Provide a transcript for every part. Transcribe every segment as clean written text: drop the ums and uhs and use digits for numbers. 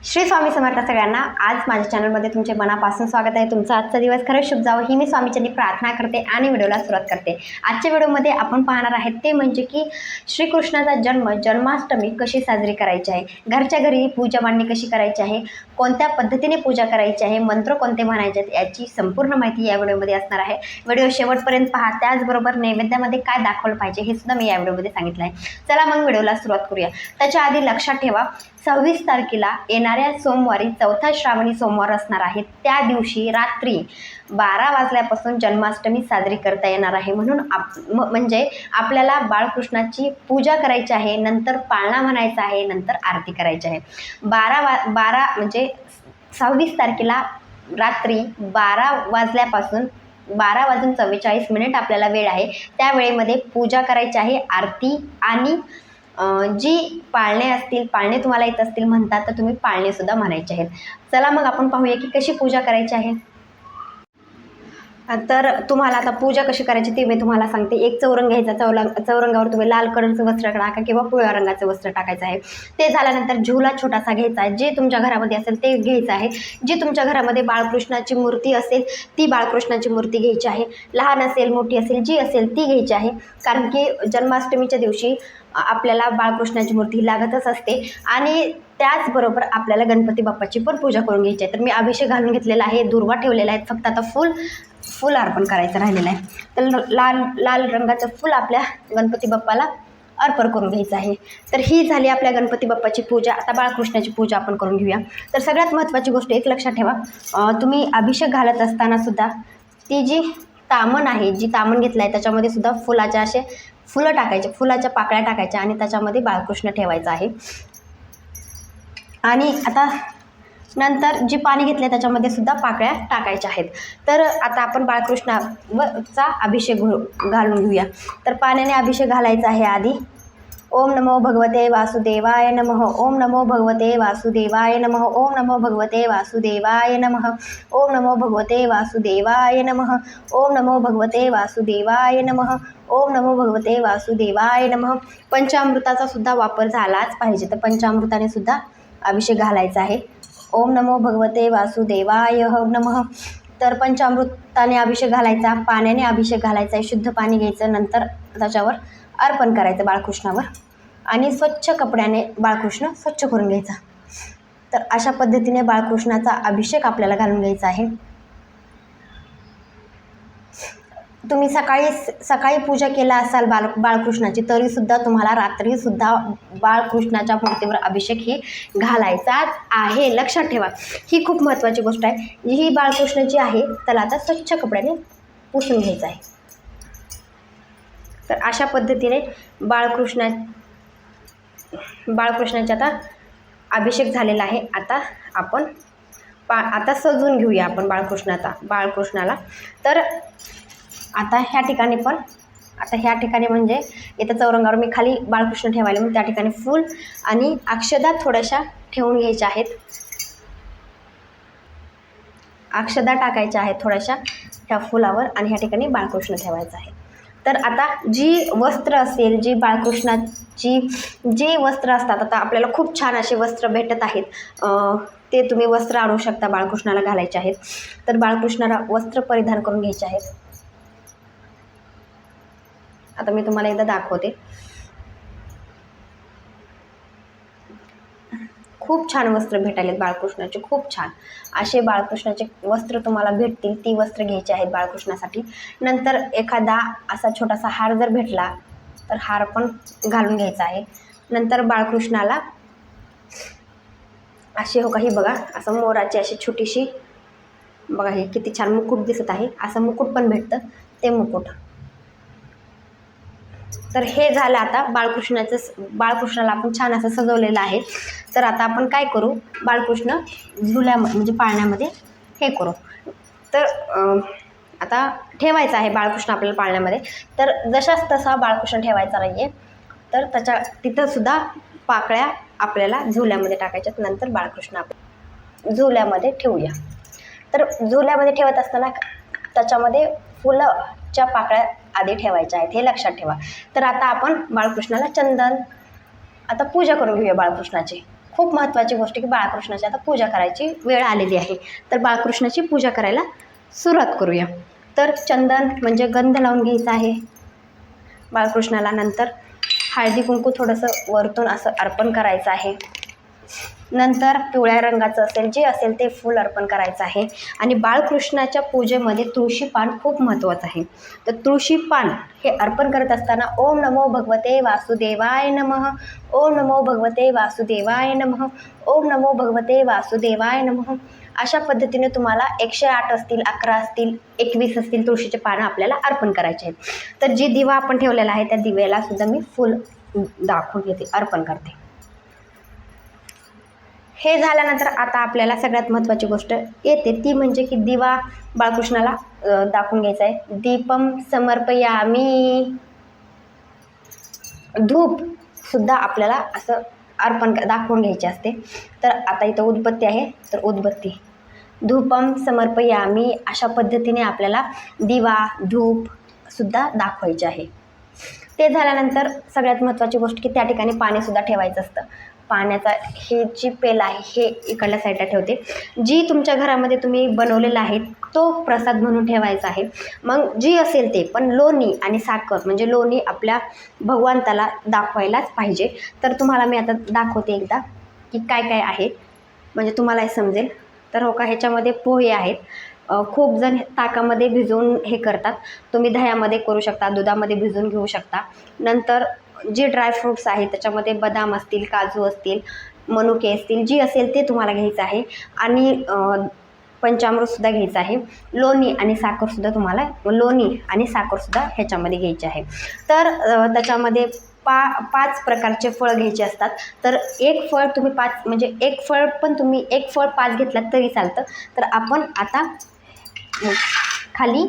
श्री स्वामी समर्थ सगळ्यांना। आज माझ्या चॅनलमध्ये तुमचे मनापासून स्वागत आहे। तुमचा आजचा दिवस खरंच शुभ जावं ही मी स्वामीचरणी प्रार्थना करते आणि व्हिडिओला सुरुवात करते। आजच्या व्हिडिओमध्ये आपण पाहणार आहेत ते म्हणजे की श्रीकृष्णाचा जन्माष्टमी कशी साजरी करायची आहे, घरच्या घरी पूजा मांडणी कशी करायची आहे, कोणत्या पद्धतीने पूजा करायची आहे, मंत्र कोणते म्हणायचे आहेत याची संपूर्ण माहिती या व्हिडिओमध्ये असणार आहे। व्हिडिओ शेवटपर्यंत पहा। त्याचबरोबर नैवेद्यामध्ये काय दाखवलं पाहिजे हे सुद्धा मी या व्हिडिओमध्ये सांगितलं आहे। चला मग व्हिडिओला सुरुवात करूया। त्याच्या आधी लक्षात ठेवा 26 तारखेला येणाऱ्या सोमवारी चौथा श्रावणी सोमवार असणार आहे। त्या दिवशी रात्री 12 वाजल्यापासून जन्माष्टमी साजरी करता येणार आहे। म्हणून म्हणजे आपल्याला बाळकृष्णाची पूजा करायची आहे, नंतर पाळणा म्हणायचा आहे, नंतर आरती करायची आहे। 12 म्हणजे 26 तारखेला रात्री 12 वाजल्यापासून 12 वाजून 44 मिनिट आपल्याला वेळ आहे। त्या वेळेमध्ये पूजा करायची आहे, आरती आणि जी पाळणे असतील, पाळणे तुम्हाला येत असतील म्हणतात तर तुम्ही पाळणे सुद्धा म्हणायचे आहेत। चला मग आपण पाहूया की कशी पूजा करायची आहे। तर तुम्हाला आता पूजा कशी करायची ते मी तुम्हाला सांगते। एक चौरंग घ्यायचा, चौरंगावर तुम्ही लाल कलरचं वस्त्र टाका किंवा पिवळ्या रंगाचं वस्त्र टाकायचं आहे। ते झाल्यानंतर झुला छोटासा घ्यायचा आहे, जे तुमच्या घरामध्ये असेल ते घ्यायचं आहे। जी तुमच्या घरामध्ये बाळकृष्णाची मूर्ती असेल ती बाळकृष्णाची मूर्ती घ्यायची आहे। लहान असेल मोठी असेल जी असेल ती घ्यायची आहे, कारण की जन्माष्टमीच्या दिवशी आपल्याला बाळकृष्णाची मूर्ती लागतच असते। आणि त्याचबरोबर आपल्याला गणपती बाप्पाची पण पूजा करून घ्यायची आहे। तर मी अभिषेक घालून घेतलेला आहे, दुर्वा ठेवलेला आहे, फक्त आता फुल अर्पण करायचं राहिलेलं आहे। तर लाल रंगाचं फुल आपल्या गणपती बाप्पाला अर्पण करून घ्यायचं आहे। तर ही झाली आपल्या गणपती बाप्पाची पूजा। आता बाळकृष्णाची पूजा आपण करून घेऊया। तर सगळ्यात महत्त्वाची गोष्ट एक लक्षात ठेवा, तुम्ही अभिषेक घालत असताना सुद्धा ती जी तामण आहे, जी तामण घेतलं आहे त्याच्यामध्ये सुद्धा फुलाच्या असे फुलं टाकायचे, फुलाच्या पाकळ्या टाकायच्या आणि त्याच्यामध्ये बाळकृष्ण ठेवायचं आहे। आणि आता नंतर जी पाणी घेतले त्याच्यामध्ये सुद्धा पाकळ्या टाकायच्या आहेत। तर आता आपण बाळकृष्णाचा अभिषेक घालून घेऊया। तर पाण्याने अभिषेक घालायचा आहे आधी। ओम नमो भगवते वासुदेवाय नमः, ओम नमो भगवते वासुदेवाय नमः, ओम नमो भगवते वासुदेवाय नमः, ओम नमो भगवते वासुदेवाय नमः, ओम नमो भगवते वासुदेवाय नमः, ओम नमो भगवते वासुदेवाय नमः। पंचामृताचा सुद्धा वापर झालाच पाहिजे, तर पंचामृताने सुद्धा अभिषेक घालायचा आहे। ओम नमो भगवते वासुदेवाय नमः। तर पंचामृताने अभिषेक घालायचा, पाण्याने अभिषेक घालायचा आहे, शुद्ध पाणी घ्यायचं, नंतर त्याच्यावर अर्पण करायचं बाळकृष्णावर आणि स्वच्छ कपड्याने बाळकृष्ण स्वच्छ करून घ्यायचा। तर अशा पद्धतीने बाळकृष्णाचा अभिषेक आपल्याला घालून घ्यायचा आहे। तुम्ही सकाळी पूजा केला असाल बाळकृष्णाची, तरीसुद्धा तुम्हाला रात्रीसुद्धा बाळकृष्णाच्या मूर्तीवर अभिषेक ही घालायचाच आहे। लक्षात ठेवा, ही खूप महत्त्वाची गोष्ट आहे। ही बाळकृष्णाची आहे त्याला आता स्वच्छ कपड्याने पुसून घ्यायचं आहे। तर अशा पद्धतीने बाळकृष्णाचा आता अभिषेक झालेला आहे। आता आपण आता सजवून घेऊया आपण बाळकृष्णाला। तर आता ह्या ठिकाणी म्हणजे इथं चौरंगावर मी खाली बाळकृष्ण ठेवायला, मग त्या ठिकाणी फूल आणि अक्षदा थोड्याशा ठेवून घ्यायच्या आहेत, अक्षदा टाकायच्या आहेत थोड्याशा ह्या फुलावर आणि ह्या ठिकाणी बाळकृष्ण ठेवायचं आहे। तर आता जी वस्त्र असेल, जी बाळकृष्णाची जे वस्त्र असतात, आता आपल्याला खूप छान असे वस्त्र भेटत आहेत, ते तुम्ही वस्त्र आणू शकता, बाळकृष्णाला घालायचे आहेत। तर बाळकृष्णाला वस्त्र परिधान करून घ्यायचे आहेत। आता मी तुम्हाला एकदा दाखवते। खूप छान वस्त्र भेटायलेत बाळकृष्णाचे, खूप छान असे बाळकृष्णाचे वस्त्र तुम्हाला भेटतील, ती वस्त्र घ्यायची आहेत बाळकृष्णासाठी। नंतर एखादा असा छोटासा हार जर भेटला तर हार पण घालून घ्यायचा आहे। नंतर बाळकृष्णाला अशी काही बघा असं मोराची अशी छोटीशी बघा, हे किती छान मुकुट दिसत आहे, असं मुकुट पण भेटतं, ते मुकुट। तर हे झालं आता बाळकृष्णाला आपण छान असं सजवलेलं आहे। तर आता आपण काय करू, बाळकृष्ण म्हणजे पाळण्यामध्ये हे करू। तर आता ठेवायचं आहे बाळकृष्ण आपल्याला पाळण्यामध्ये। तर जशाच तसा बाळकृष्ण ठेवायचा नाही आहे, तर तिथं सुद्धा पाकळ्या आपल्याला झुल्यामध्ये टाकायच्यात। नंतर बाळकृष्ण आपण झुल्यामध्ये ठेवूया। तर झुल्यामध्ये ठेवत असताना त्याच्यामध्ये फुलाच्या पाकळ्या आधी ठेवायच्या आहेत, हे लक्षात ठेवा। तर आता आपण बाळकृष्णाला आता पूजा करून घेऊया बाळकृष्णाची। खूप महत्त्वाची गोष्ट की बाळकृष्णाची आता पूजा करायची वेळ आलेली आहे. तर बाळकृष्णाची पूजा करायला सुरुवात करूया. तर चंदन म्हणजे गंध लावून घ्यायचा आहे बाळकृष्णाला. नंतर हळदी कुंकू थोडंसं वरतून असं अर्पण करायचं आहे. नंतर पिवळ्या रंगाचं असेल जे असेल ते फूल अर्पण करायचं आहे. आणि बाळकृष्णाच्या पूजेमध्ये तुळशी पान खूप महत्त्वाचं आहे. तर तुळशी पान हे अर्पण करत असताना ओम नमो भगवते वासुदेवाय नमः, ओम नमो भगवते वासुदेवाय नमः, ओम नमो भगवते वासुदेवाय नमः अशा पद्धतीने तुम्हाला 108 असतील, 11 असतील, 21 असतील तुळशीचे पानं आपल्याला अर्पण करायचे आहेत. तर जी दिवा आपण ठेवलेला आहे त्या दिव्याला सुद्धा मी फूल दाखवून घेते, अर्पण करते. हे झाल्यानंतर आता आपल्याला सगळ्यात महत्त्वाची गोष्ट येते ती म्हणजे की दिवा बाळकृष्णाला दाखवून घ्यायचा आहे. दीपम समर्पयामी. धूप सुद्धा आपल्याला असं अर्पण दाखवून घ्यायचे असते. तर आता इथं उदबत्ती आहे, तर उदबत्ती धूपम समर्पयामी अशा पद्धतीने आपल्याला दिवा धूप सुद्धा दाखवायचे आहे. ते झाल्यानंतर सगळ्यात महत्त्वाची गोष्ट की त्या ठिकाणी पाणीसुद्धा ठेवायचं असतं. पाण्याचा हे जी पेल आहे हे इकडल्या साईडला ठेवते. जी तुमच्या घरामध्ये तुम्ही बनवलेला आहे तो प्रसाद म्हणून ठेवायचा आहे. मग जी असेल ते, पण लोणी आणि साखर म्हणजे लोणी आपल्या भगवंताला दाखवायलाच पाहिजे. तर तुम्हाला मी आता दाखवते एकदा की काय काय आहे म्हणजे तुम्हालाही समजेल. तर हो का, ह्याच्यामध्ये पोहे आहेत. खूप जण ताकामध्ये भिजवून हे करतात, तुम्ही दह्यामध्ये करू शकता, दुधामध्ये भिजवून घेऊ शकता. नंतर जे ड्रायफ्रूट्स आहेत त्याच्यामध्ये बदाम असतील, काजू असतील, मनुके असतील, जी असेल ते तुम्हाला घ्यायचं आहे. आणि पंचामृतसुद्धा घ्यायचं आहे. लोणी आणि साखरसुद्धा तुम्हाला ह्याच्यामध्ये घ्यायचे आहे. तर त्याच्यामध्ये 5 प्रकारचे फळ घ्यायचे असतात. तर एक फळ तुम्ही 5 म्हणजे एक फळ पण तुम्ही एक फळ 5 घेतलात तरी चालतं. तर आपण आता खाली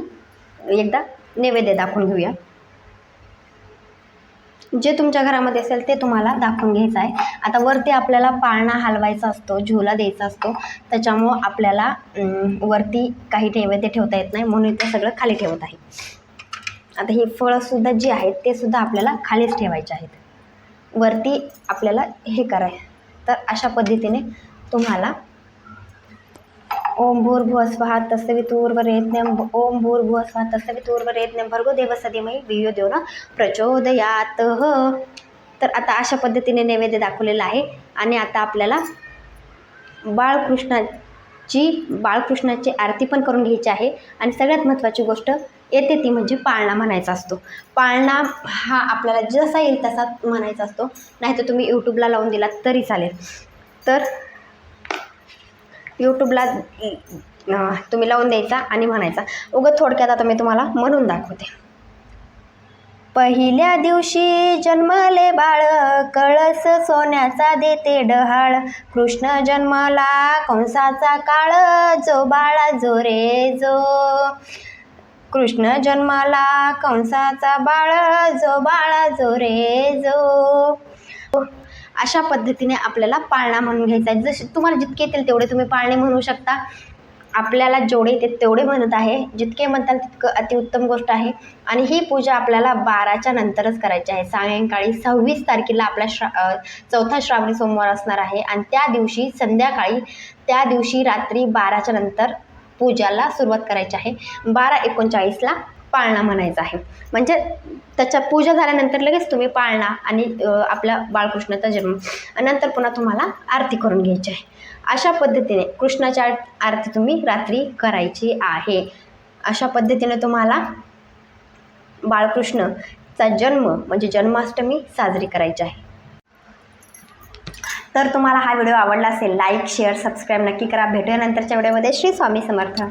एकदा नैवेद्य दाखवून घेऊया. जे तुमच्या घरामध्ये असेल ते तुम्हाला दाखवून घ्यायचं आहे. आता वरती आपल्याला पाळणा हलवायचा असतो, झुला द्यायचा असतो, त्याच्यामुळं आपल्याला वरती काही नैवेद्य ठेवता येत नाही, म्हणून ते सगळं खाली ठेवत आहे. आता ही फळंसुद्धा जी आहेत ते सुद्धा आपल्याला खालीच ठेवायचे आहेत, वरती आपल्याला हे करायचं. तर अशा पद्धतीने तुम्हाला ओम भूर्भुवः स्वः तत्सवितुर्वरेण्यं, ओम भूर्भुवः स्वः तत्सवितुर्वरेण्यं, भर्गो देवस्य धीमहि धियो यो नः प्रचोदयात्. तर आता अशा पद्धतीने नैवेद्य दाखवलेला आहे. आणि आता आपल्याला बाळकृष्णाची आरती पण करून घ्यायची आहे. आणि सगळ्यात महत्त्वाची गोष्ट येते ती म्हणजे पाळणा म्हणायचा असतो. पाळणा हा आपल्याला जसा येईल तसा म्हणायचा असतो, नाहीतर तुम्ही यूट्यूबला लावून दिलात तरी चालेल. तर यूट्यूबला तुम्ही लावून द्यायचा आणि म्हणायचा. उगाच थोडक्यात आता मी तुम्हाला म्हणून दाखवते. पहिल्या दिवशी जन्मले बाळ, कळस सोन्याचा देते डहाळ. कृष्ण जन्मला कंसाचा काळ, जो बाळा जो रे जो. कृष्ण जन्मला कंसाचा बाळ, जो बाळा जो रे जो. अशा पद्धतीने आपल्याला पाळणा म्हणून घ्यायचा आहे. जसे तुम्हाला जितके येतील तेवढे तुम्ही पाळणे म्हणू शकता. आपल्याला जेवढे येते तेवढे म्हणत आहे, जितके म्हणताल तितकं अतिउत्तम गोष्ट आहे. आणि ही पूजा आपल्याला 12च्या नंतरच करायची आहे. सायंकाळी 26 तारखेला आपला चौथा श्रावणी सोमवार असणार आहे. आणि त्या दिवशी संध्याकाळी त्या दिवशी रात्री 12च्या नंतर पूजाला सुरुवात करायची आहे. 12:39ला पाळणा म्हणायचा आहे. म्हणजे त्याच्या पूजा झाल्यानंतर लगेच तुम्ही पाळणा आणि आपल्या बाळकृष्णाचा जन्म नंतर पुन्हा तुम्हाला आरती करून घ्यायची आहे. अशा पद्धतीने कृष्णाची आरती तुम्ही रात्री करायची आहे. अशा पद्धतीने तुम्हाला बाळकृष्णचा जन्म म्हणजे जन्माष्टमी साजरी करायची आहे. तर तुम्हाला हा व्हिडिओ आवडला असेल, लाईक शेअर सबस्क्राईब नक्की करा. भेटूया नंतरच्या व्हिडिओमध्ये. श्री स्वामी समर्थ.